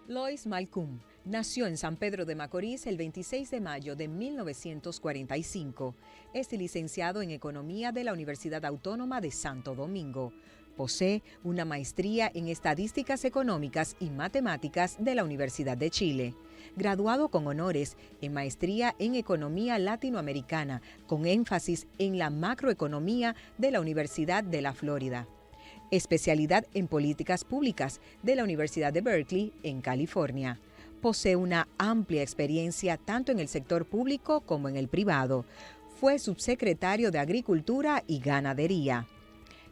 Lois Malcolm nació en San Pedro de Macorís el 26 de mayo de 1945. Es licenciado en Economía de la Universidad Autónoma de Santo Domingo. Posee una maestría en Estadísticas Económicas y Matemáticas de la Universidad de Chile. Graduado con honores en Maestría en Economía Latinoamericana, con énfasis en la macroeconomía de la Universidad de la Florida. Especialidad en Políticas Públicas de la Universidad de Berkeley, en California. Posee una amplia experiencia tanto en el sector público como en el privado. Fue subsecretario de Agricultura y Ganadería.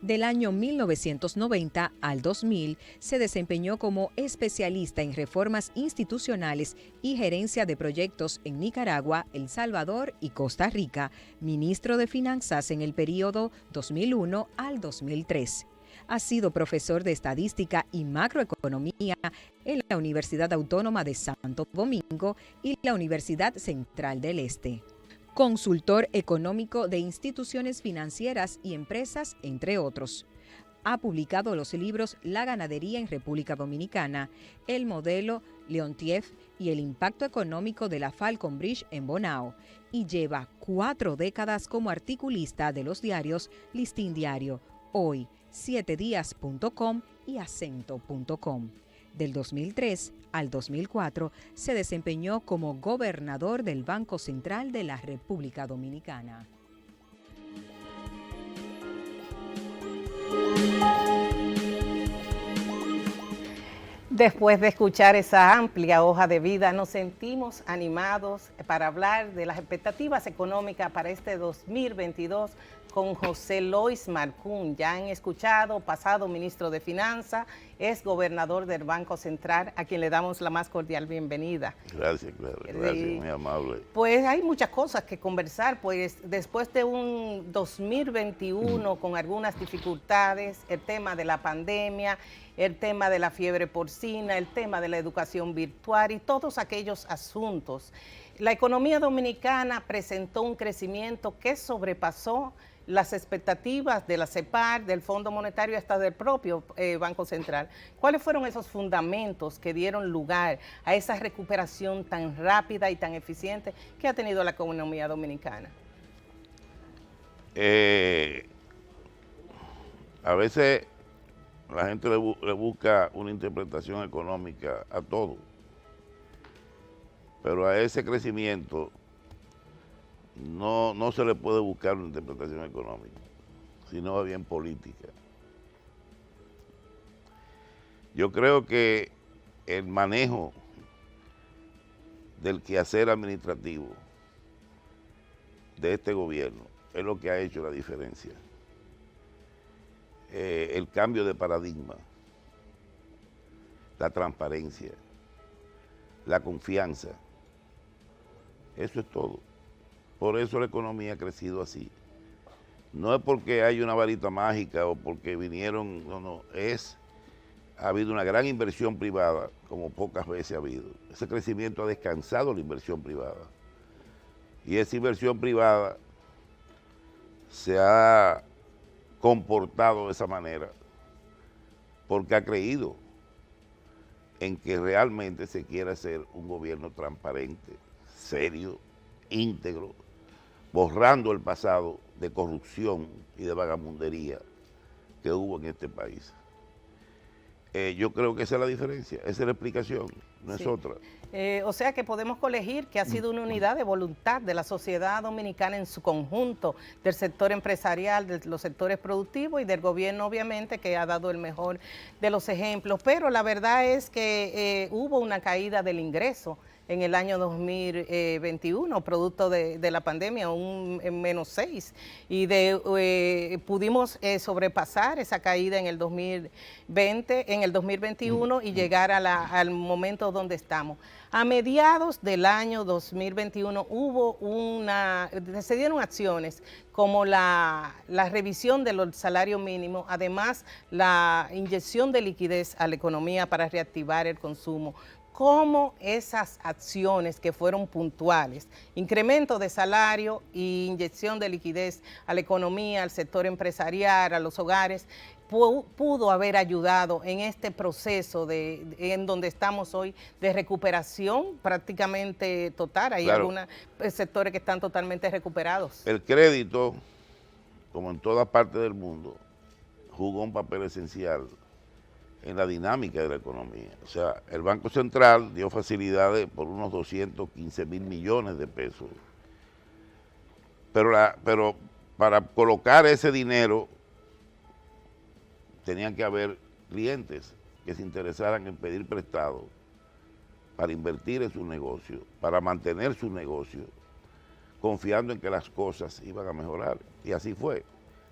Del año 1990 al 2000 se desempeñó como especialista en reformas institucionales y gerencia de proyectos en Nicaragua, El Salvador y Costa Rica, ministro de Finanzas en el periodo 2001 al 2003. Ha sido profesor de Estadística y Macroeconomía en la Universidad Autónoma de Santo Domingo y la Universidad Central del Este. Consultor económico de instituciones financieras y empresas, entre otros. Ha publicado los libros La ganadería en República Dominicana, El modelo Leontief y El impacto económico de la Falcon Bridge en Bonao, y lleva 4 décadas como articulista de los diarios Listín Diario, Hoy, 7días.com y Acento.com. Del 2003 al 2004 se desempeñó como gobernador del Banco Central de la República Dominicana. Después de escuchar esa amplia hoja de vida, nos sentimos animados para hablar de las expectativas económicas para este 2022 con José Lois Malcolm. Ya han escuchado, pasado ministro de Finanzas, es gobernador del Banco Central, a quien le damos la más cordial bienvenida. Gracias, gracias, muy amable. Pues hay muchas cosas que conversar, pues después de un 2021 con algunas dificultades, el tema de la pandemia, el tema de la fiebre porcina, el tema de la educación virtual y todos aquellos asuntos. La economía dominicana presentó un crecimiento que sobrepasó las expectativas de la CEPAL, del Fondo Monetario y hasta del propio Banco Central. ¿Cuáles fueron esos fundamentos que dieron lugar a esa recuperación tan rápida y tan eficiente que ha tenido la economía dominicana? A veces la gente le busca una interpretación económica a todo, pero a ese crecimiento no se le puede buscar una interpretación económica, sino bien política. Yo creo que el manejo del quehacer administrativo de este gobierno es lo que ha hecho la diferencia. El cambio de paradigma, la transparencia, la confianza, eso es todo. Por eso la economía ha crecido así. No es porque hay una varita mágica o porque vinieron, ha habido una gran inversión privada, como pocas veces ha habido. Ese crecimiento ha descansado la inversión privada. Y esa inversión privada se ha comportado de esa manera porque ha creído en que realmente se quiere hacer un gobierno transparente, serio, íntegro, borrando el pasado de corrupción y de vagabundería que hubo en este país. Yo creo que esa es la diferencia, esa es la explicación, no es otra. O sea que podemos colegir que ha sido una unidad de voluntad de la sociedad dominicana en su conjunto, del sector empresarial, de los sectores productivos y del gobierno, obviamente, que ha dado el mejor de los ejemplos. Pero la verdad es que hubo una caída del ingreso en el año 2021, producto de la pandemia, un -6, y pudimos sobrepasar esa caída en el 2021 y llegar al momento donde estamos. A mediados del año 2021 se dieron acciones como la revisión del salario mínimo, además la inyección de liquidez a la economía para reactivar el consumo. Cómo esas acciones que fueron puntuales, incremento de salario e inyección de liquidez a la economía, al sector empresarial, a los hogares, pudo haber ayudado en este proceso en donde estamos hoy de recuperación prácticamente total? Hay Claro. algunos sectores que están totalmente recuperados. El crédito, como en toda parte del mundo, jugó un papel esencial en la dinámica de la economía. O sea, el Banco Central dio facilidades por unos 215.000 millones de pesos. Pero para colocar ese dinero tenían que haber clientes que se interesaran en pedir prestado para invertir en su negocio, para mantener su negocio, confiando en que las cosas iban a mejorar. Y así fue.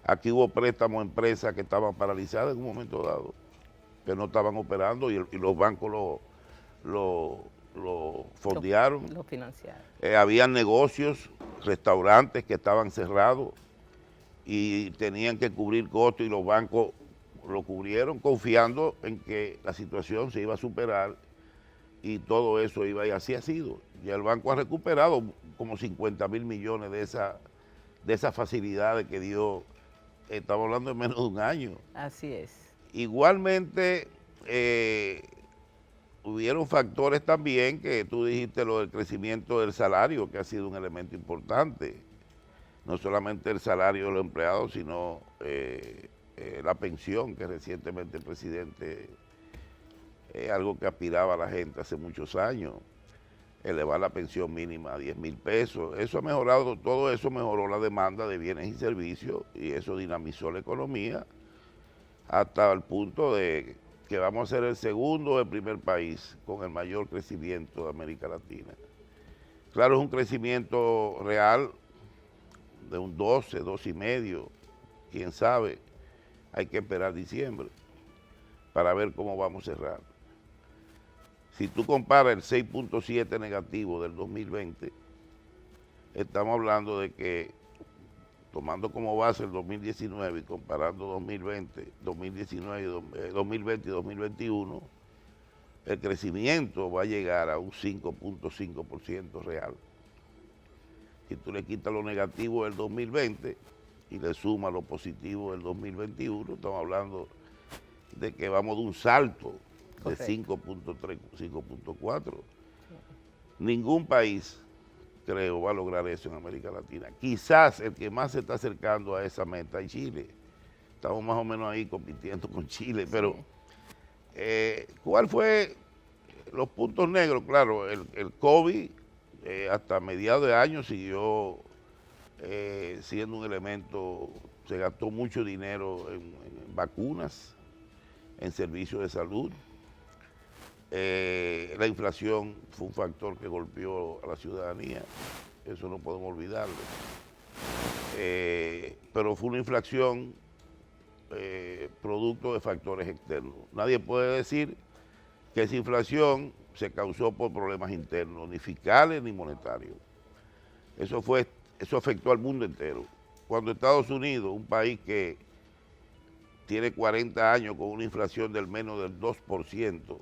Aquí hubo préstamos a empresas que estaban paralizadas en un momento dado, que no estaban operando y los bancos lo fondearon. Lo financiaron. Habían negocios, restaurantes que estaban cerrados y tenían que cubrir costos y los bancos lo cubrieron confiando en que la situación se iba a superar y todo eso iba, y así ha sido. Ya el banco ha recuperado como 50.000 millones de esas facilidades que dio, estamos hablando de menos de un año. Así es. Igualmente, hubieron factores también que tú dijiste, lo del crecimiento del salario, que ha sido un elemento importante. No solamente el salario de los empleados, sino la pensión, que recientemente el presidente, algo que aspiraba a la gente hace muchos años, elevar la pensión mínima a 10.000 pesos. Eso ha mejorado, todo eso mejoró la demanda de bienes y servicios y eso dinamizó la economía hasta el punto de que vamos a ser el segundo o el primer país con el mayor crecimiento de América Latina. Claro, es un crecimiento real de un 12, 12,5, quién sabe, hay que esperar diciembre para ver cómo vamos a cerrar. Si tú comparas el 6.7 negativo del 2020, estamos hablando de que, tomando como base el 2019 y comparando 2020 y 2021, el crecimiento va a llegar a un 5.5% real. Si tú le quitas lo negativo del 2020 y le sumas lo positivo del 2021, estamos hablando de que vamos de un salto de 5.3, 5.4. Ningún país, creo, va a lograr eso en América Latina. Quizás el que más se está acercando a esa meta es Chile. Estamos más o menos ahí compitiendo con Chile, pero ¿cuál fue los puntos negros? Claro, el COVID hasta mediados de año siguió siendo un elemento, se gastó mucho dinero en vacunas, en servicios de salud. La inflación fue un factor que golpeó a la ciudadanía, eso no podemos olvidarlo. Pero fue una inflación producto de factores externos. Nadie puede decir que esa inflación se causó por problemas internos, ni fiscales ni monetarios. Eso afectó al mundo entero. Cuando Estados Unidos, un país que tiene 40 años con una inflación del menos del 2%,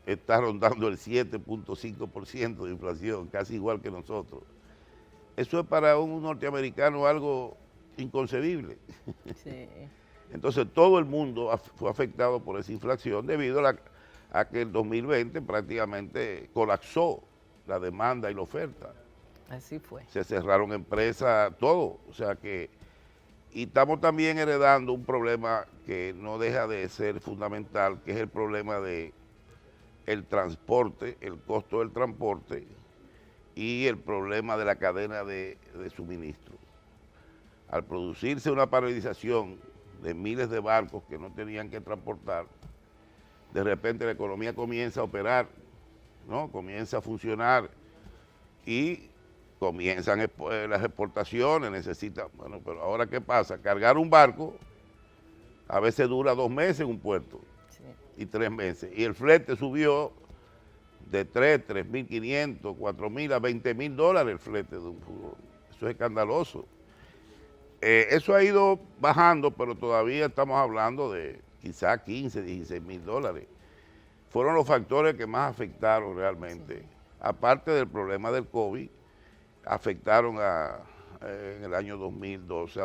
está rondando el 7.5% de inflación, casi igual que nosotros. Eso es para un norteamericano algo inconcebible. Sí. Entonces todo el mundo fue afectado por esa inflación debido a que el 2020 prácticamente colapsó la demanda y la oferta. Así fue. Se cerraron empresas, todo. O sea que, y estamos también heredando un problema que no deja de ser fundamental, que es el problema de el transporte, el costo del transporte y el problema de la cadena de suministro. Al producirse una paralización de miles de barcos que no tenían que transportar, de repente la economía comienza a operar, ¿no? Comienza a funcionar y comienzan las exportaciones, bueno, pero ahora ¿qué pasa? Cargar un barco a veces dura 2 meses en un puerto. Y 3 meses. Y el flete subió de 3.500, 4.000 a $20.000 el flete de un furgón. Eso es escandaloso. Eso ha ido bajando, pero todavía estamos hablando de quizás 15, 16.000 dólares. Fueron los factores que más afectaron realmente. Sí. Aparte del problema del COVID, afectaron en el año 2012,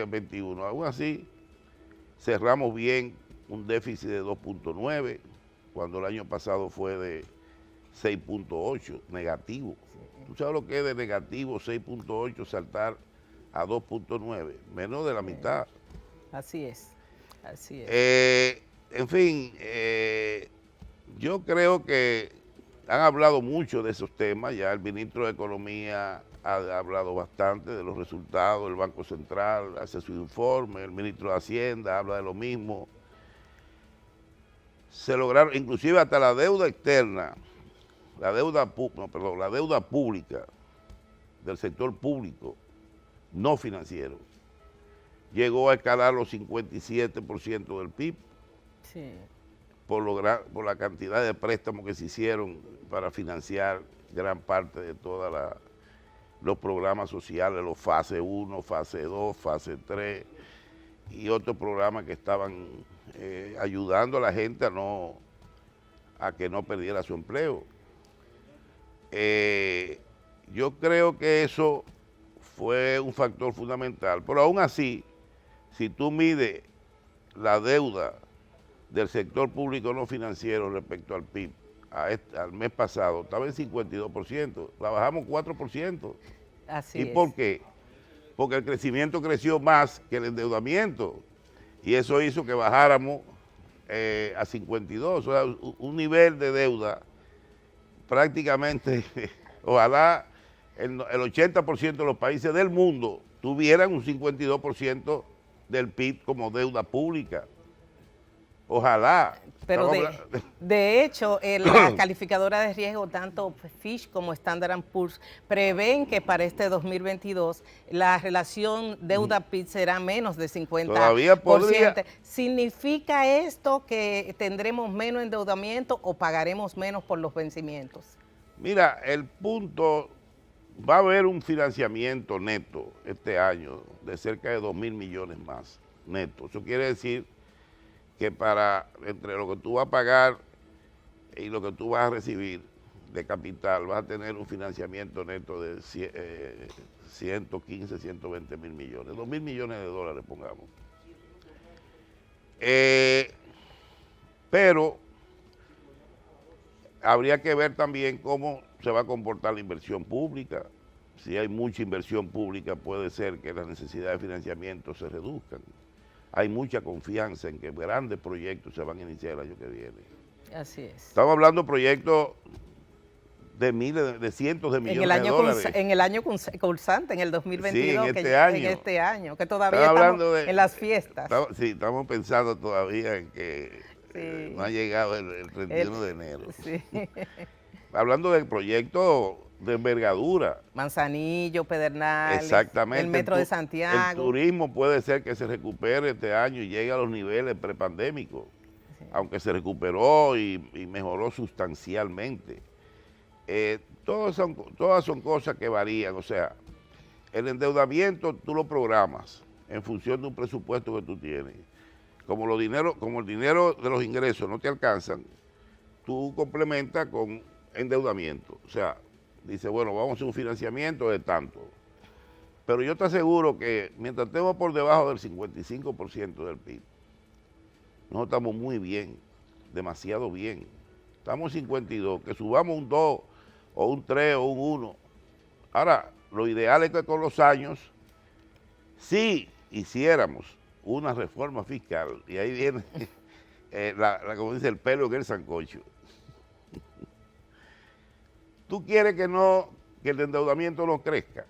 21. Aún así, cerramos bien un déficit de 2.9, cuando el año pasado fue de 6.8, negativo. ¿Tú sabes lo que es de negativo 6.8 saltar a 2.9? Menos de la mitad. Así es, así es. En fin, yo creo que han hablado mucho de esos temas, ya el ministro de Economía ha hablado bastante de los resultados, el Banco Central hace su informe, el ministro de Hacienda habla de lo mismo. Se lograron, inclusive hasta la deuda externa, la deuda pública del sector público, no financiero, llegó a escalar los 57% del PIB. Sí. Por la cantidad de préstamos que se hicieron para financiar gran parte de todos los programas sociales, los fase 1, fase 2, fase 3 y otros programas que estaban ayudando a la gente a que no perdiera su empleo. Yo creo que eso fue un factor fundamental, pero aún así, si tú mides la deuda del sector público no financiero respecto al PIB, al mes pasado, estaba en 52%, la bajamos 4%. Así ¿Y por qué? Porque el crecimiento creció más que el endeudamiento, y eso hizo que bajáramos a 52, o sea, un nivel de deuda prácticamente, ojalá el 80% de los países del mundo tuvieran un 52% del PIB como deuda pública. Ojalá. Pero de hecho, la calificadora de riesgo, tanto Fitch como Standard & Poor's, prevén que para este 2022 la relación deuda-PIB será menos de 50%. Todavía podría. ¿Significa esto que tendremos menos endeudamiento o pagaremos menos por los vencimientos? Mira, el punto, va a haber un financiamiento neto este año de cerca de 2.000 millones más neto. Eso quiere decir que entre lo que tú vas a pagar y lo que tú vas a recibir de capital, vas a tener un financiamiento neto de 115, 120 mil millones, 2.000 millones de dólares, pongamos. Pero habría que ver también cómo se va a comportar la inversión pública. Si hay mucha inversión pública, puede ser que las necesidades de financiamiento se reduzcan. Hay mucha confianza en que grandes proyectos se van a iniciar el año que viene. Así es. Estamos hablando de proyectos de miles, de cientos de millones de dólares. En el año cursante, en el 2022, sí, en este año, que todavía estamos en las fiestas. Estamos pensando todavía en que no ha llegado el 31 de enero. Sí. Hablando del proyecto de envergadura. Manzanillo, Pedernales, exactamente, el Metro de Santiago. El turismo puede ser que se recupere este año y llegue a los niveles prepandémicos, sí, aunque se recuperó y mejoró sustancialmente. Todas son cosas que varían, o sea, el endeudamiento tú lo programas en función de un presupuesto que tú tienes. Como el dinero de los ingresos no te alcanzan, tú complementas con endeudamiento, o sea, dice, bueno, vamos a hacer un financiamiento de tanto. Pero yo te aseguro que mientras estemos por debajo del 55% del PIB, nosotros estamos muy bien, demasiado bien. Estamos en 52, que subamos un 2 o un 3 o un 1. Ahora, lo ideal es que con los años, si hiciéramos una reforma fiscal, y ahí viene, como dice, el pelo en el sancocho. ¿Tú quieres que el endeudamiento no crezca?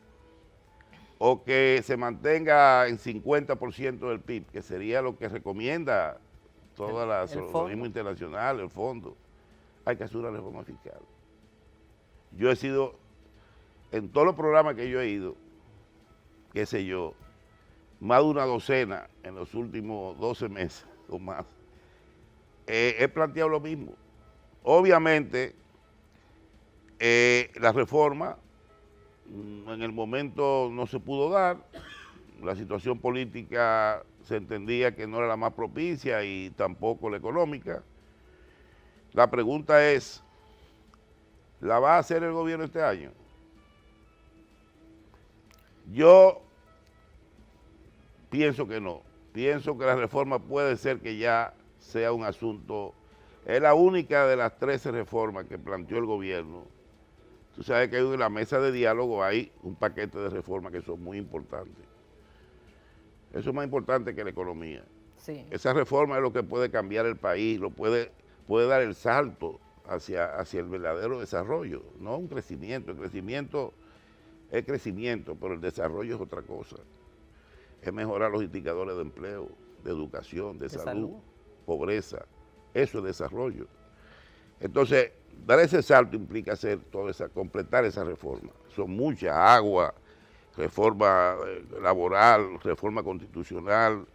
O que se mantenga en 50% del PIB, que sería lo que recomienda todo el organismo internacional, el fondo. Hay que hacer una reforma fiscal. Yo he sido, en todos los programas que yo he ido, qué sé yo, más de una docena en los últimos 12 meses o más, he planteado lo mismo. Obviamente, la reforma en el momento no se pudo dar, la situación política se entendía que no era la más propicia y tampoco la económica. La pregunta es, ¿la va a hacer el gobierno este año? Yo pienso que no. pienso que la reforma puede ser que ya sea un asunto, es la única de las 13 reformas que planteó el gobierno. Tú sabes que en la mesa de diálogo hay un paquete de reformas que son muy importantes. Eso es más importante que la economía. Sí. Esa reforma es lo que puede cambiar el país, puede dar el salto hacia el verdadero desarrollo, no un crecimiento. El crecimiento es crecimiento, pero el desarrollo es otra cosa. Es mejorar los indicadores de empleo, de educación, de salud, pobreza. Eso es desarrollo. Entonces, dar ese salto implica completar esa reforma. Son muchas: agua, reforma laboral, reforma constitucional.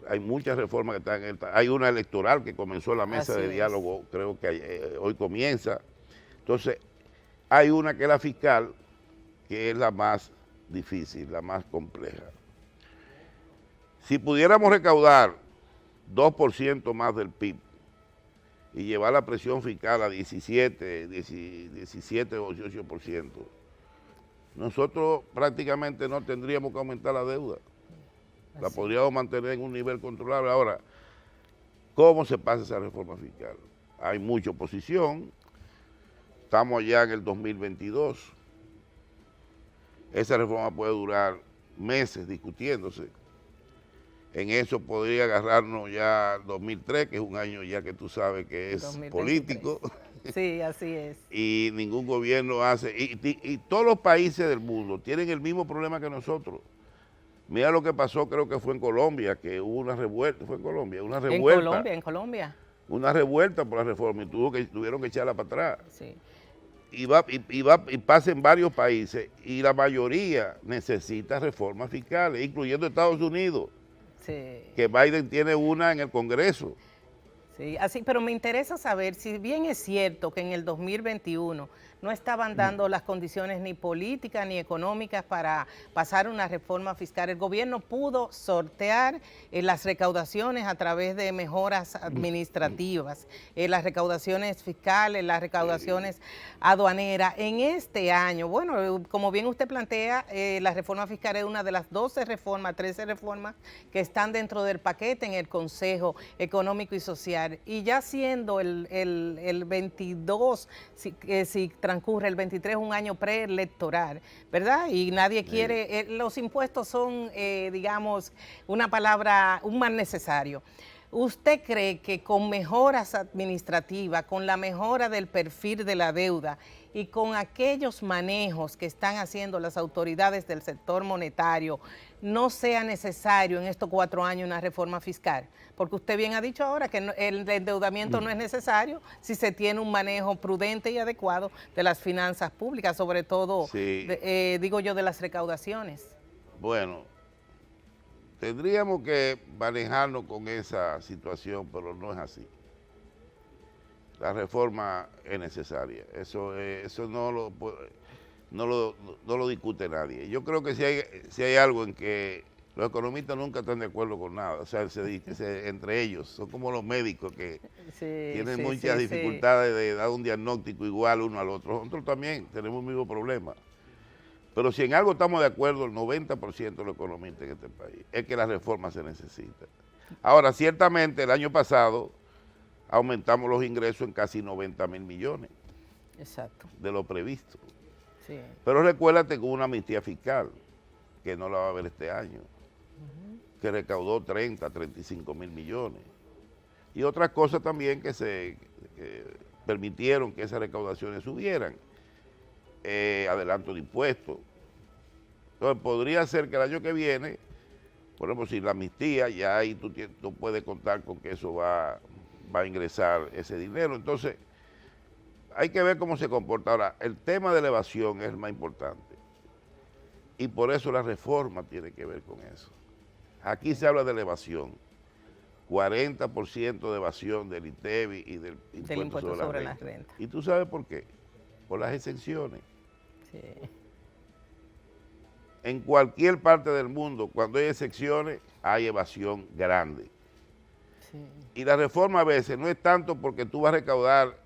Hay muchas reformas que están en hay una electoral que comenzó la mesa de diálogo, creo que hoy comienza. Entonces, hay una que es la fiscal, que es la más difícil, la más compleja. Si pudiéramos recaudar 2% más del PIB y llevar la presión fiscal a 17 o 18%, nosotros prácticamente no tendríamos que aumentar la deuda. La podríamos mantener en un nivel controlable. Ahora, ¿cómo se pasa esa reforma fiscal? Hay mucha oposición, estamos ya en el 2022, esa reforma puede durar meses discutiéndose. En eso podría agarrarnos ya 2003, que es un año ya que tú sabes que es 2023. Político. Sí, así es. Y ningún gobierno hace, y todos los países del mundo tienen el mismo problema que nosotros. Mira lo que pasó, creo que fue en Colombia, que hubo una revuelta. ¿Fue en Colombia? Una revuelta. En Colombia. Una revuelta por la reforma y tuvieron que echarla para atrás. Sí. Y pasa en varios países y la mayoría necesita reformas fiscales, incluyendo Estados Unidos. Sí. Que Biden tiene una en el Congreso. Sí, así, pero me interesa saber, si bien es cierto que en el 2021 no estaban dando las condiciones ni políticas ni económicas para pasar una reforma fiscal, el gobierno pudo sortear las recaudaciones a través de mejoras administrativas, las recaudaciones fiscales, las recaudaciones aduaneras. En este año, bueno, como bien usted plantea, la reforma fiscal es una de las 13 reformas que están dentro del paquete en el Consejo Económico y Social. Y ya siendo el 22, si transcurre el 23, un año preelectoral, ¿verdad? Y nadie quiere, los impuestos son, digamos, un mal necesario. ¿Usted cree que con mejoras administrativas, con la mejora del perfil de la deuda y con aquellos manejos que están haciendo las autoridades del sector monetario, no sea necesario en estos 4 años una reforma fiscal? Porque usted bien ha dicho ahora que el endeudamiento no es necesario si se tiene un manejo prudente y adecuado de las finanzas públicas, sobre todo, digo yo, de las recaudaciones. Bueno, tendríamos que manejarnos con esa situación, pero no es así. La reforma es necesaria, eso no lo discute nadie. Yo creo que si hay algo en que los economistas nunca están de acuerdo con nada, o sea, entre ellos, son como los médicos que tienen muchas dificultades de dar un diagnóstico igual uno al otro. Nosotros también tenemos el mismo problema. Pero si en algo estamos de acuerdo, el 90% de los economistas en este país, es que la reforma se necesita. Ahora, ciertamente, el año pasado aumentamos los ingresos en casi 90.000 millones. Exacto. De lo previsto. Sí. Pero recuérdate que hubo una amnistía fiscal, que no la va a haber este año, que recaudó 35 mil millones. Y otras cosas también que permitieron que esas recaudaciones subieran. Adelanto de impuestos. Entonces podría ser que el año que viene, por ejemplo, si la amnistía, ya ahí tú puedes contar con que eso va a ingresar ese dinero. Entonces, hay que ver cómo se comporta. Ahora, el tema de la evasión es el más importante. Y por eso la reforma tiene que ver con eso. Aquí se habla de la evasión. 40% de evasión del ITEVI y del impuesto sobre la renta. ¿Y tú sabes por qué? Por las exenciones. Sí. En cualquier parte del mundo, cuando hay exenciones, hay evasión grande. Sí. Y la reforma a veces no es tanto porque tú vas a recaudar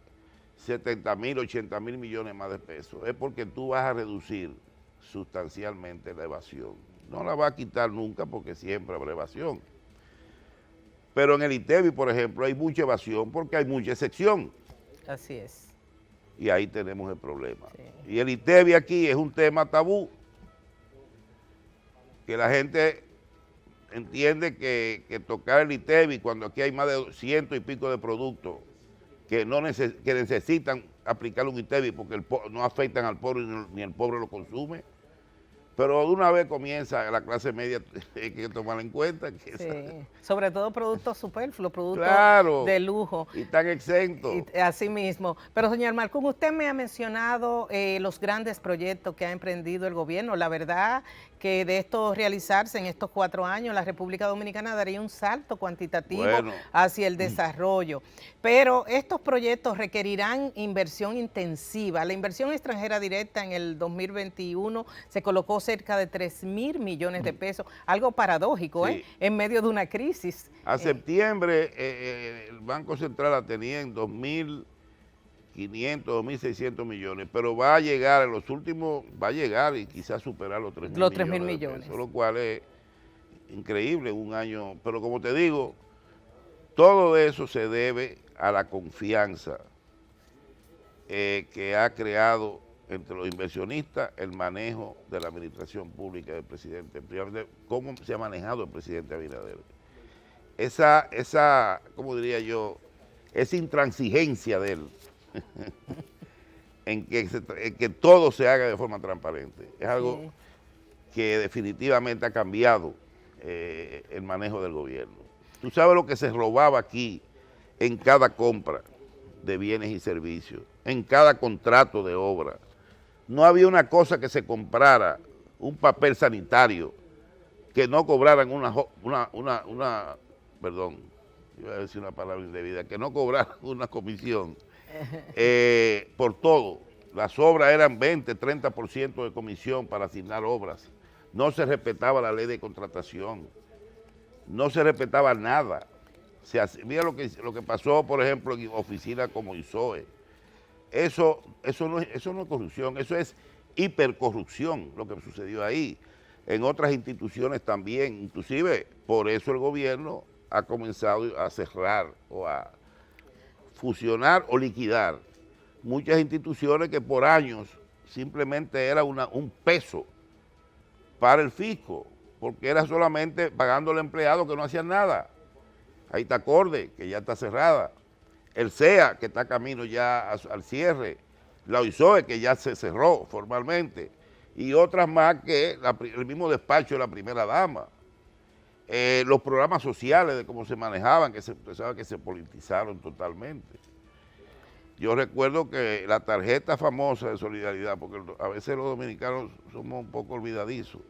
70.000, 80.000 millones más de pesos, es porque tú vas a reducir sustancialmente la evasión. No la va a quitar nunca porque siempre habrá evasión, Pero en el ITEVI, por ejemplo, hay mucha evasión porque hay mucha excepción. Así es. Y ahí tenemos el problema. Sí. Y el ITEVI aquí es un tema tabú, que la gente entiende que tocar el ITEVI cuando aquí hay más de 200 y pico de productos que que necesitan aplicar un ITEVI porque no afectan al pobre ni el pobre lo consume. Pero de una vez comienza la clase media, hay que tomar en cuenta que Sí. Sobre todo productos superfluos, productos claro, de lujo. y están exentos. Así mismo. Pero, señor Malcún, usted me ha mencionado los grandes proyectos que ha emprendido el gobierno. La verdad que de esto realizarse en estos 4 años, la República Dominicana daría un salto cuantitativo hacia el desarrollo. Pero estos proyectos requerirán inversión intensiva. La inversión extranjera directa en el 2021 se colocó cerca de 3.000 millones de pesos, algo paradójico, sí. En medio de una crisis. A septiembre el Banco Central la tenía en 2.500, 2.600 millones, pero va a llegar en los últimos, va a llegar y quizás superar los 3.000 millones. Lo cual es increíble, un año, pero como te digo, todo eso se debe a la confianza que ha creado entre los inversionistas el manejo de la administración pública del presidente, cómo se ha manejado el presidente Abinader. Esa, ¿cómo diría yo? Esa intransigencia de él en que todo se haga de forma transparente. Es algo que definitivamente ha cambiado el manejo del gobierno. Tú sabes lo que se robaba aquí en cada compra de bienes y servicios, en cada contrato de obra. No había una cosa que se comprara, un papel sanitario, que no cobraran perdón, iba a decir una palabra indebida, que no cobraran una comisión por todo. Las obras eran 20, 30% de comisión para asignar obras. No se respetaba la ley de contratación, no se respetaba nada. Mira lo que pasó, por ejemplo, en oficinas como ISOE. Eso no es corrupción, eso es hipercorrupción, lo que sucedió ahí. En otras instituciones también, inclusive por eso el gobierno ha comenzado a cerrar o a fusionar o liquidar muchas instituciones que por años simplemente era un peso para el fisco, porque era solamente pagando al empleado que no hacían nada. Ahí está Acorde, que ya está cerrada. El CEA, que está camino ya al cierre. La OISOE, que ya se cerró formalmente. Y otras más que el mismo despacho de la primera dama. Los programas sociales de cómo se manejaban, usted sabe que se politizaron totalmente. Yo recuerdo que la tarjeta famosa de solidaridad, porque a veces los dominicanos somos un poco olvidadizos,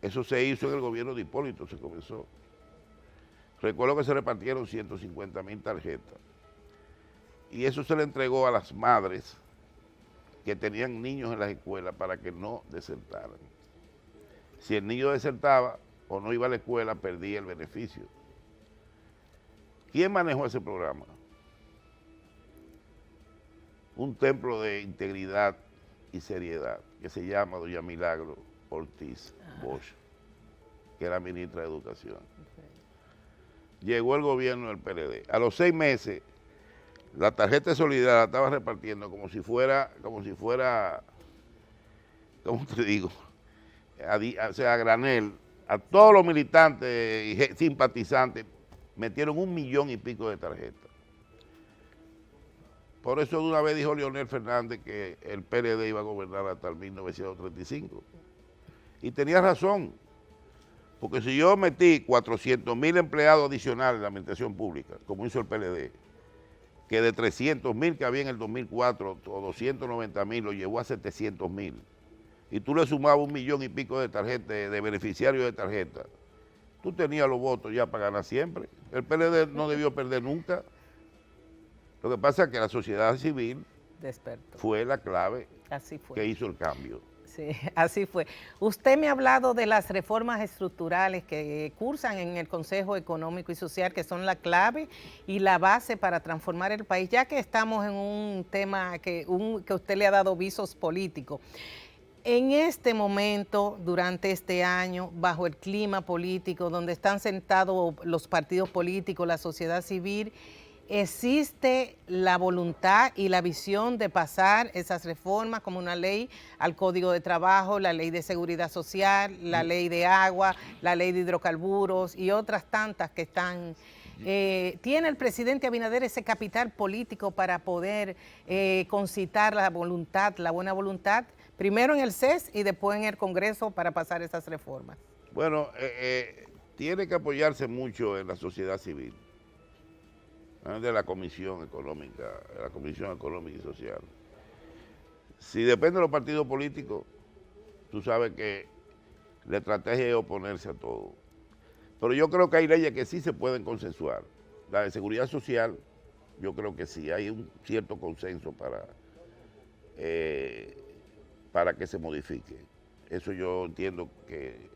eso se hizo en el gobierno de Hipólito, se comenzó. Recuerdo que se repartieron 150.000 tarjetas y eso se le entregó a las madres que tenían niños en las escuelas para que no desertaran. Si el niño desertaba o no iba a la escuela, perdía el beneficio. ¿Quién manejó ese programa? Un templo de integridad y seriedad que se llama doña Milagro Ortiz Bosch, que era ministra de Educación. Llegó el gobierno del PLD. A los 6 meses, la tarjeta de solidaridad la estaba repartiendo como si fuera, ¿cómo te digo? O sea, a granel, a todos los militantes y simpatizantes, metieron 1 millón y pico de tarjetas. Por eso de una vez dijo Leonel Fernández que el PLD iba a gobernar hasta el 1935. Y tenía razón. Porque si yo metí 400.000 empleados adicionales en la administración pública, como hizo el PLD, que de 300.000 que había en el 2004 o 290.000 lo llevó a 700.000, y tú le sumabas 1 millón y pico de tarjetas, de beneficiarios de tarjeta, tú tenías los votos ya para ganar siempre. El PLD no debió perder nunca. Lo que pasa es que la sociedad civil fue la clave que hizo el cambio. Sí, así fue. Usted me ha hablado de las reformas estructurales que cursan en el Consejo Económico y Social, que son la clave y la base para transformar el país, ya que estamos en un tema que usted le ha dado visos políticos. En este momento, durante este año, bajo el clima político, donde están sentados los partidos políticos, la sociedad civil, ¿existe la voluntad y la visión de pasar esas reformas como una ley al Código de Trabajo, la ley de Seguridad Social, la ley de agua, la ley de hidrocarburos y otras tantas que están? ¿Tiene el presidente Abinader ese capital político para poder concitar la voluntad, la buena voluntad, primero en el CES y después en el Congreso para pasar esas reformas? Bueno, tiene que apoyarse mucho en la sociedad civil, de la Comisión Económica, y Social. Si depende de los partidos políticos, tú sabes que la estrategia es oponerse a todo. Pero yo creo que hay leyes que sí se pueden consensuar. La de seguridad social, yo creo que sí, hay un cierto consenso para que se modifique. Eso yo entiendo que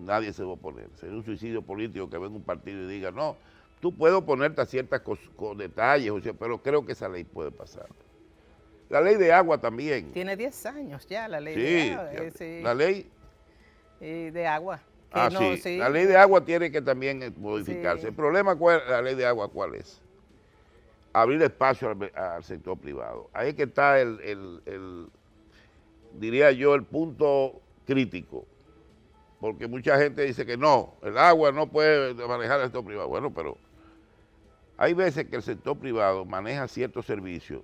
nadie se va a oponer. Sería un suicidio político que venga un partido y diga, no, tú puedes oponerte a ciertas con detalles, o sea, pero creo que esa ley puede pasar. La ley de agua también. Tiene 10 años ya la ley de agua. Sí, la ley de agua. Sí. La ley de agua tiene que también modificarse. Sí. El problema, la ley de agua, ¿cuál es? Abrir espacio al sector privado. Ahí es que está diría yo, el punto crítico. Porque mucha gente dice que no, el agua no puede manejar el sector privado. Bueno, pero hay veces que el sector privado maneja ciertos servicios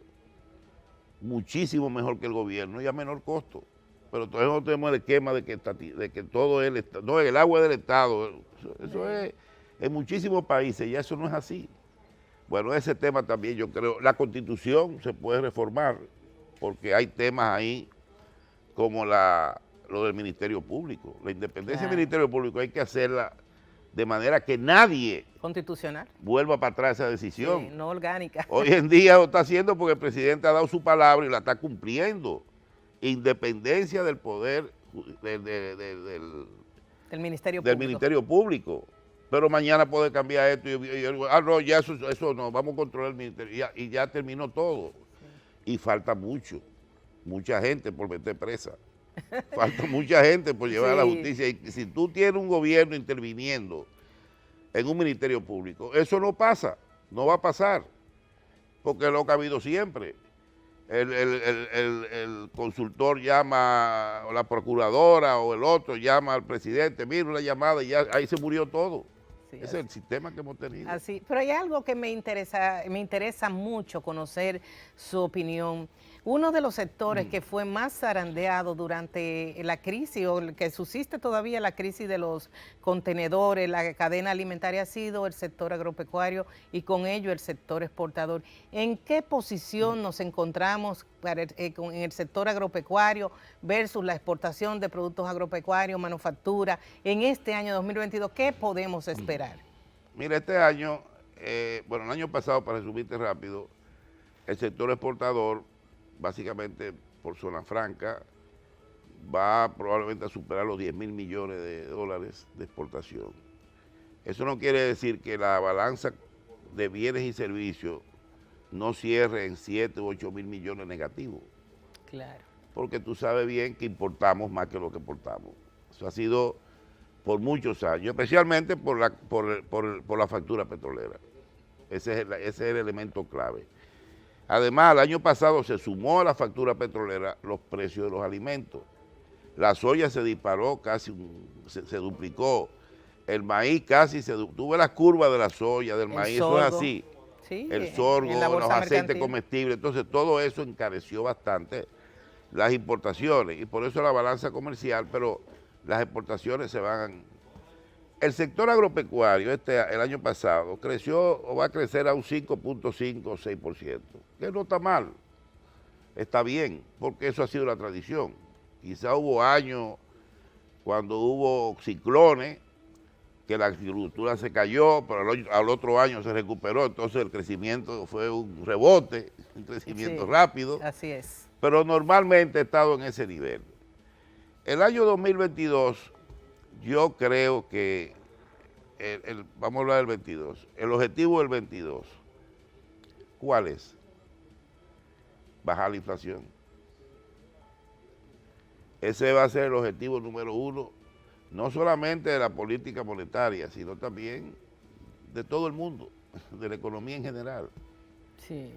muchísimo mejor que el gobierno y a menor costo. Pero todavía no tenemos el esquema de que todo el agua del Estado, eso es en muchísimos países, ya eso no es así. Bueno, ese tema también yo creo, la Constitución se puede reformar, porque hay temas ahí como lo del Ministerio Público. La independencia del Ministerio Público hay que hacerla de manera que nadie constitucional vuelva para atrás esa decisión. Sí, no orgánica. Hoy en día lo está haciendo porque el presidente ha dado su palabra y la está cumpliendo. Independencia del poder del Ministerio Público. Pero mañana puede cambiar esto no, ya eso no, vamos a controlar el ministerio y ya terminó todo. Sí. Y falta mucha gente por meter presa. Falta mucha gente por llevar a la justicia. Y si tú tienes un gobierno interviniendo en un ministerio público, eso no pasa, no va a pasar, porque es lo que ha habido siempre. El consultor llama, o la procuradora o el otro llama al presidente, mira una llamada y ya ahí se murió todo. Sí, ese es el sistema que hemos tenido. Así, pero hay algo que me interesa mucho conocer su opinión. Uno de los sectores que fue más zarandeado durante la crisis, o que subsiste todavía la crisis de los contenedores, la cadena alimentaria, ha sido el sector agropecuario y con ello el sector exportador. ¿En qué posición nos encontramos en el sector agropecuario versus la exportación de productos agropecuarios, manufactura, en este año 2022? ¿Qué podemos esperar? Mira, este año, el año pasado, para resumirte rápido, el sector exportador, básicamente por zona franca, va probablemente a superar los 10.000 millones de dólares de exportación. Eso no quiere decir que la balanza de bienes y servicios no cierre en 7 u 8 mil millones negativos. Claro. Porque tú sabes bien que importamos más que lo que exportamos. Eso ha sido por muchos años, especialmente por la factura petrolera. Ese es el elemento clave. Además, el año pasado se sumó a la factura petrolera los precios de los alimentos. La soya se disparó, casi se duplicó. El maíz casi tuve las curvas de la soya, del maíz, eso es así. Sí, el sorgo, los aceites comestibles, entonces todo eso encareció bastante las importaciones y por eso la balanza comercial, pero las exportaciones se van. El sector agropecuario el año pasado creció o va a crecer a un 5.5 o 6%, que no está mal, está bien, porque eso ha sido la tradición. Quizá hubo años cuando hubo ciclones, que la agricultura se cayó, pero al otro año se recuperó, entonces el crecimiento fue un rebote, un crecimiento rápido. Así es. Pero normalmente ha estado en ese nivel. El año 2022, yo creo que, vamos a hablar del 22, el objetivo del 22, ¿cuál es? Bajar la inflación. Ese va a ser el objetivo número uno, no solamente de la política monetaria, sino también de todo el mundo, de la economía en general. Sí.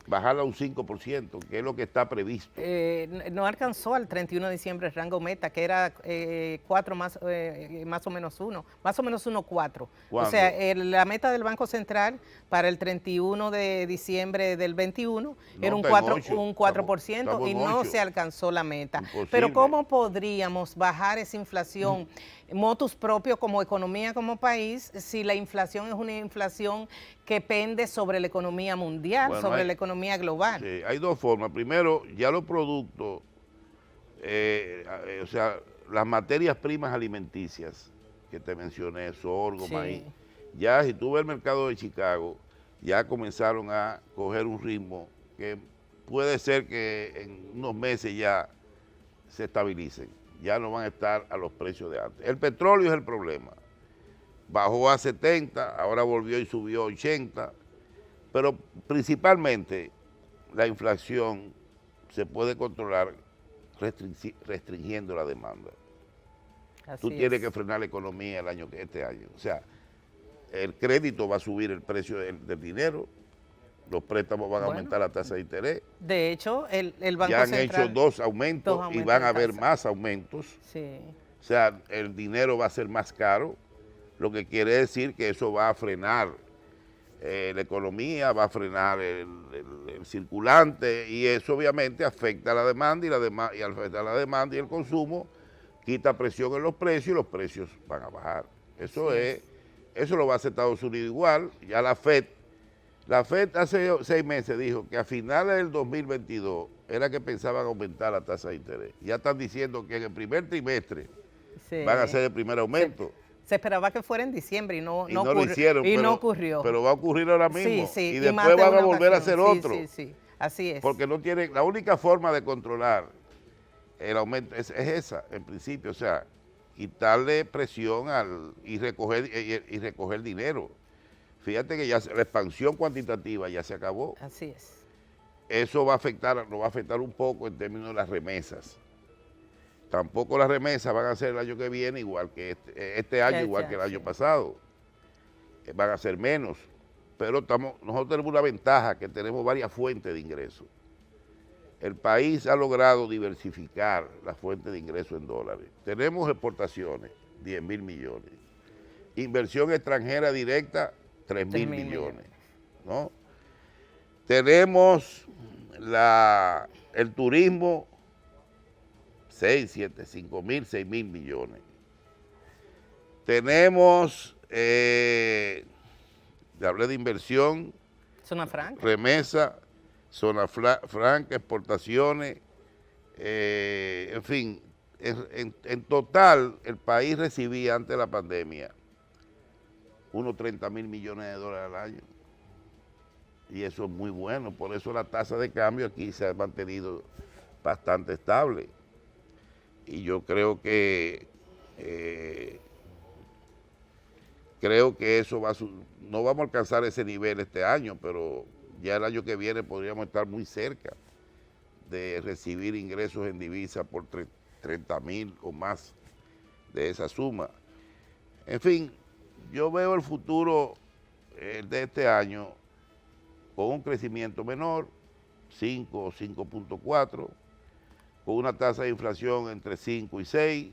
Bajarla a un 5%, que es lo que está previsto. No alcanzó al 31 de diciembre el rango meta, que era 4 más o menos 1, más o menos 1,4. O sea, la meta del Banco Central para el 31 de diciembre del 21 era un 4% y no se alcanzó la meta. Imposible. Pero ¿cómo podríamos bajar esa inflación, motus propio como economía, como país, si la inflación es una inflación que pende sobre la economía mundial, sobre la economía global? Sí, hay dos formas. Primero, ya los productos, o sea, las materias primas alimenticias que te mencioné, sorgo, maíz, ya si tú ves el mercado de Chicago, ya comenzaron a coger un ritmo que puede ser que en unos meses ya se estabilicen, ya no van a estar a los precios de antes. El petróleo es el problema. Bajó a 70, ahora volvió y subió a 80, pero principalmente la inflación se puede controlar restringiendo la demanda. Tú tienes que frenar la economía este año. O sea, el crédito va a subir el precio del dinero, los préstamos van a aumentar la tasa de interés. De hecho, el Banco ya han Central hecho dos aumentos y van a haber más aumentos. Sí. O sea, el dinero va a ser más caro, lo que quiere decir que eso va a frenar la economía, va a frenar el circulante, y eso obviamente afecta a la demanda, y al afectar la demanda y el consumo, quita presión en los precios y los precios van a bajar. Eso lo va a hacer Estados Unidos igual. Ya la FED hace 6 meses dijo que a finales del 2022 era que pensaban aumentar la tasa de interés. Ya están diciendo que en el primer trimestre van a hacer el primer aumento. Se esperaba que fuera en diciembre y no lo hicieron, no ocurrió. Pero va a ocurrir ahora mismo. Y después van a volver a hacer otro. Sí, así es. Porque no tienen, la única forma de controlar el aumento es esa, en principio, o sea, quitarle presión y recoger dinero. Fíjate que ya la expansión cuantitativa ya se acabó. Así es. Eso nos va a afectar un poco en términos de las remesas. Tampoco las remesas van a ser el año que viene igual que este año, igual que el año pasado. Van a ser menos. Pero nosotros tenemos una ventaja, que tenemos varias fuentes de ingresos. El país ha logrado diversificar las fuentes de ingresos en dólares. Tenemos exportaciones, 10.000 millones. Inversión extranjera directa, 3.000 millones. ¿No? Tenemos el turismo, 6, 7, 5.000, 6.000 millones. Tenemos, hablé de inversión, zona franca, remesa, zona franca, exportaciones, en fin, en total el país recibía antes de la pandemia unos 30.000 millones de dólares al año. Y eso es muy bueno, por eso la tasa de cambio aquí se ha mantenido bastante estable. Y yo creo que eso no vamos a alcanzar ese nivel este año, pero ya el año que viene podríamos estar muy cerca de recibir ingresos en divisa por 30.000 o más de esa suma. En fin, yo veo el futuro de este año con un crecimiento menor, 5 o 5.4, con una tasa de inflación entre 5 y 6,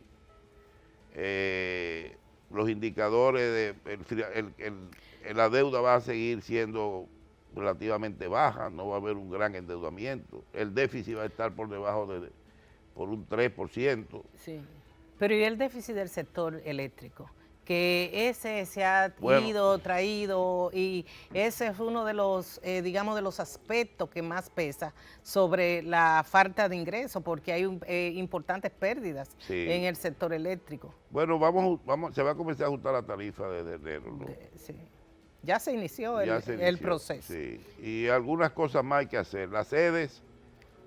los indicadores la deuda va a seguir siendo relativamente baja, no va a haber un gran endeudamiento, el déficit va a estar por debajo por un 3%. Sí, pero ¿y el déficit del sector eléctrico? Que ese se ha traído, y ese es uno de los, digamos, de los aspectos que más pesa sobre la falta de ingresos, porque hay importantes pérdidas en el sector eléctrico. Bueno, se va a comenzar a ajustar la tarifa desde enero, ¿no? Sí. Ya se inició el proceso. Sí, y algunas cosas más hay que hacer. Las sedes,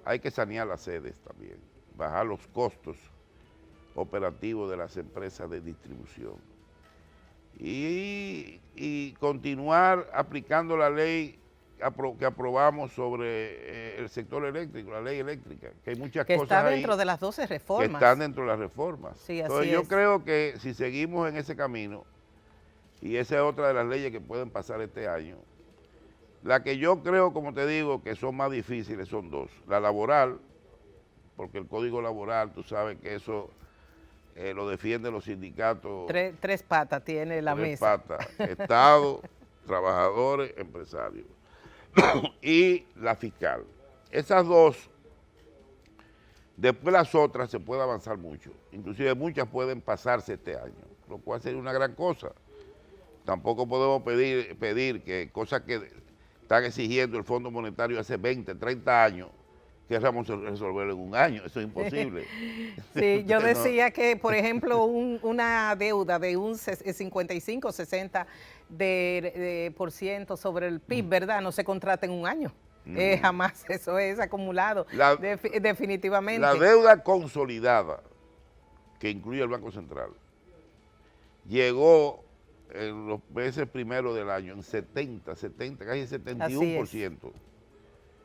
hay que sanear las sedes también, bajar los costos operativos de las empresas de distribución. Y continuar aplicando la ley que aprobamos sobre el sector eléctrico, la ley eléctrica, que hay muchas que cosas está ahí dentro de las 12 reformas. que están dentro de las reformas. Sí, Entonces así yo es. creo que si seguimos en ese camino, y esa es otra de las leyes que pueden pasar este año, la que yo creo, como te digo, que son más difíciles son dos. La laboral, porque el código laboral, tú sabes que eso lo defienden los sindicatos. Tres patas tiene la tres mesa. patas, Estado, trabajadores, empresarios. Y la fiscal. Esas dos, después las otras se puede avanzar mucho. Inclusive muchas pueden pasarse este año, lo cual sería una gran cosa. Tampoco podemos pedir que cosas que están exigiendo el Fondo Monetario hace 20, 30 años, queramos resolverlo en un año. Eso es imposible. Sí, yo decía que, por ejemplo, una deuda de un 55, 60 por ciento sobre el PIB, ¿verdad? No se contrata en un año. Jamás eso es acumulado, definitivamente. La deuda consolidada, que incluye el Banco Central, llegó en los meses primeros del año en 70, casi 71%.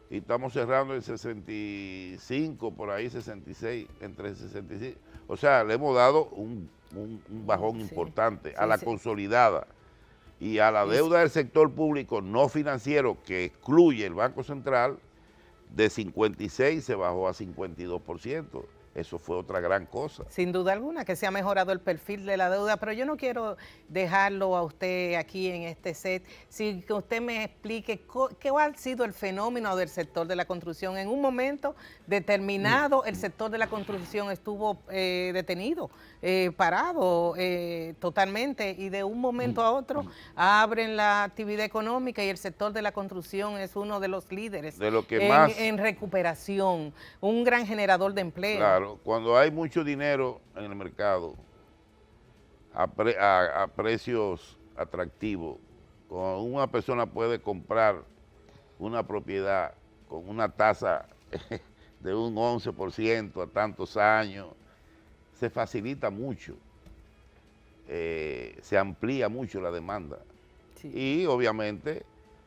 Y estamos cerrando en 65, por ahí 66, entre 65. O sea, le hemos dado un bajón importante a la consolidada y a la deuda del sector público no financiero, que excluye el Banco Central, de 56 se bajó a 52%. Eso fue otra gran cosa. Sin duda alguna que se ha mejorado el perfil de la deuda, pero yo no quiero dejarlo a usted aquí en este set sin que usted me explique qué ha sido el fenómeno del sector de la construcción. En un momento determinado el sector de la construcción estuvo detenido, parado totalmente, y de un momento a otro abren la actividad económica y el sector de la construcción es uno de los líderes de lo que más en recuperación, un gran generador de empleo. Claro. Cuando hay mucho dinero en el mercado a precios atractivos, cuando una persona puede comprar una propiedad con una tasa de un 11% a tantos años, se facilita mucho, se amplía mucho la demanda. Sí. Y obviamente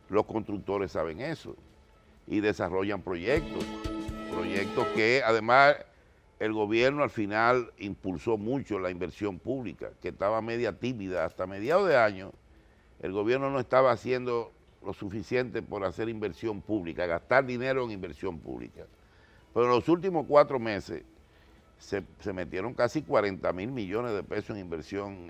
los constructores saben eso y desarrollan proyectos que además el gobierno al final impulsó mucho la inversión pública, que estaba media tímida. Hasta mediados de año, el gobierno no estaba haciendo lo suficiente por hacer inversión pública, gastar dinero en inversión pública. Pero en los últimos 4 meses se metieron casi 40.000 millones de pesos en inversión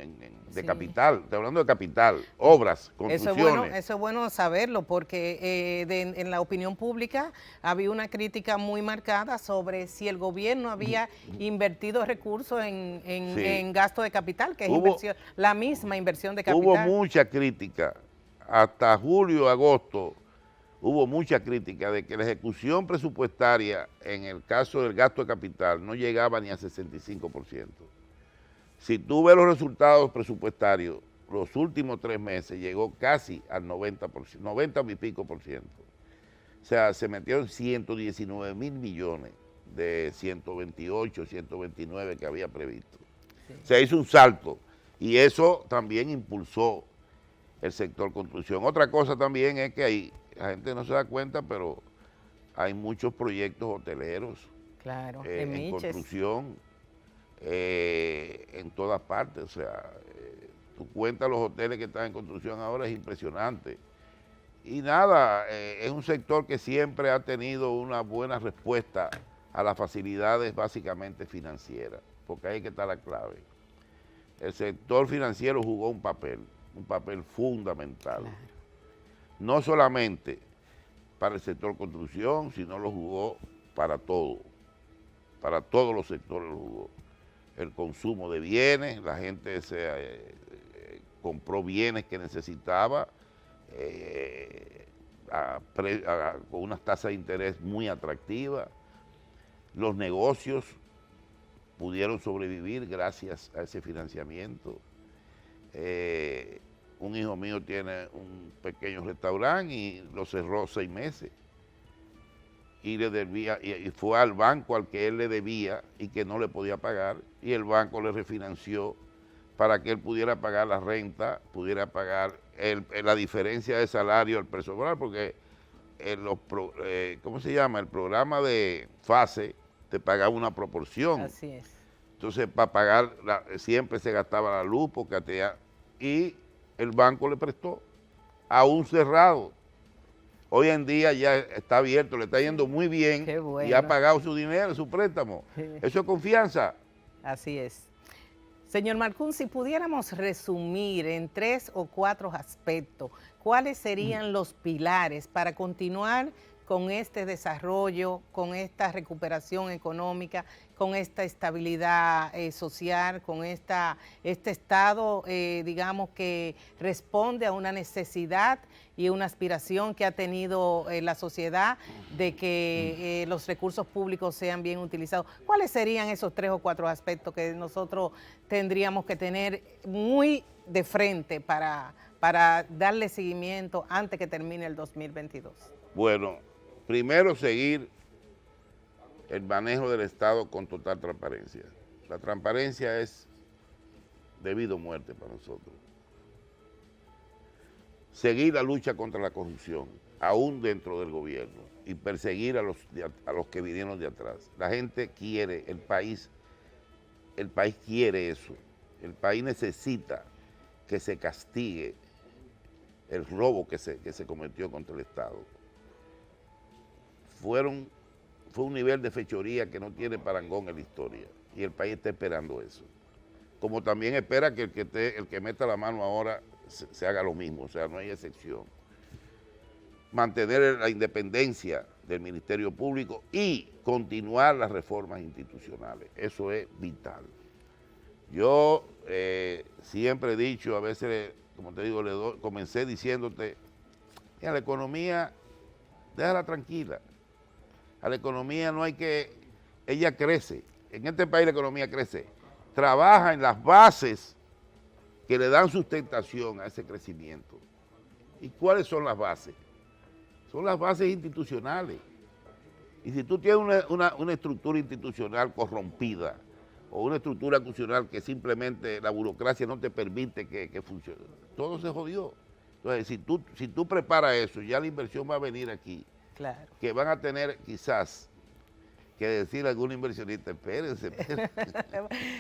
de capital. Estoy hablando de capital, obras, construcciones. Eso es bueno saberlo, porque en la opinión pública había una crítica muy marcada sobre si el gobierno había invertido recursos en gasto de capital, que es la misma inversión de capital. Hubo mucha crítica, hasta julio, agosto, hubo mucha crítica de que la ejecución presupuestaria en el caso del gasto de capital no llegaba ni a 65%. Si tú ves los resultados presupuestarios, los últimos 3 meses llegó casi al 90%, 90 y pico por ciento. O sea, se metieron 119.000 millones de 128, 129 que había previsto. Sí. Se hizo un salto y eso también impulsó el sector construcción. Otra cosa también es que ahí la gente no se da cuenta, pero hay muchos proyectos hoteleros en construcción en todas partes. O sea, tú cuentas los hoteles que están en construcción ahora, es impresionante. Y nada, es un sector que siempre ha tenido una buena respuesta a las facilidades básicamente financieras, porque ahí que está la clave. El sector financiero jugó un papel fundamental. Claro. No solamente para el sector construcción, sino lo jugó para todos los sectores lo jugó. El consumo de bienes, la gente compró bienes que necesitaba con unas tasas de interés muy atractivas. Los negocios pudieron sobrevivir gracias a ese financiamiento. Un hijo mío tiene un pequeño restaurante y lo cerró 6 meses. Y le debía, y fue al banco al que él le debía y que no le podía pagar, y el banco le refinanció para que él pudiera pagar la renta, pudiera pagar la diferencia de salario al personal, porque ¿cómo se llama? El programa de FASE te pagaba una proporción. Así es. Entonces, para pagar, siempre se gastaba la luz y el banco le prestó, aún cerrado. Hoy en día ya está abierto, le está yendo muy bien. Qué bueno. Y ha pagado su dinero, su préstamo. Eso es confianza. Así es. Señor Marcún, si pudiéramos resumir en 3 o 4 aspectos, ¿cuáles serían los pilares para continuar con este desarrollo, con esta recuperación económica, con esta estabilidad social, con este estado, digamos, que responde a una necesidad y una aspiración que ha tenido la sociedad de que los recursos públicos sean bien utilizados? ¿Cuáles serían esos 3 o 4 aspectos que nosotros tendríamos que tener muy de frente para darle seguimiento antes que termine el 2022? Bueno, primero seguir el manejo del Estado con total transparencia. La transparencia es debido a muerte para nosotros. Seguir la lucha contra la corrupción, aún dentro del gobierno, y perseguir a los que vinieron de atrás. La gente quiere, el país quiere eso. El país necesita que se castigue el robo que se cometió contra el Estado. Fue un nivel de fechoría que no tiene parangón en la historia, y el país está esperando eso. Como también espera que el que meta la mano ahora se haga lo mismo, o sea, no hay excepción. Mantener la independencia del Ministerio Público y continuar las reformas institucionales, eso es vital. Yo siempre he dicho, a veces, como te digo, comencé diciéndote, mira, la economía, déjala tranquila. A la economía no hay que, ella crece, en este país la economía crece, trabaja en las bases que le dan sustentación a ese crecimiento. ¿Y cuáles son las bases? Son las bases institucionales. Y si tú tienes una estructura institucional corrompida o una estructura institucional que simplemente la burocracia no te permite que funcione, todo se jodió. Entonces, si tú preparas eso, ya la inversión va a venir aquí. Claro. Que van a tener quizás que decir a algún inversionista, espérense.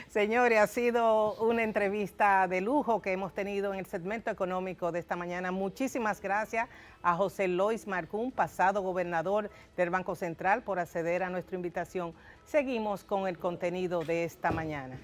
Señores, ha sido una entrevista de lujo que hemos tenido en el segmento económico de esta mañana. Muchísimas gracias a José Lois Marcún, pasado gobernador del Banco Central, por acceder a nuestra invitación. Seguimos con el contenido de esta mañana.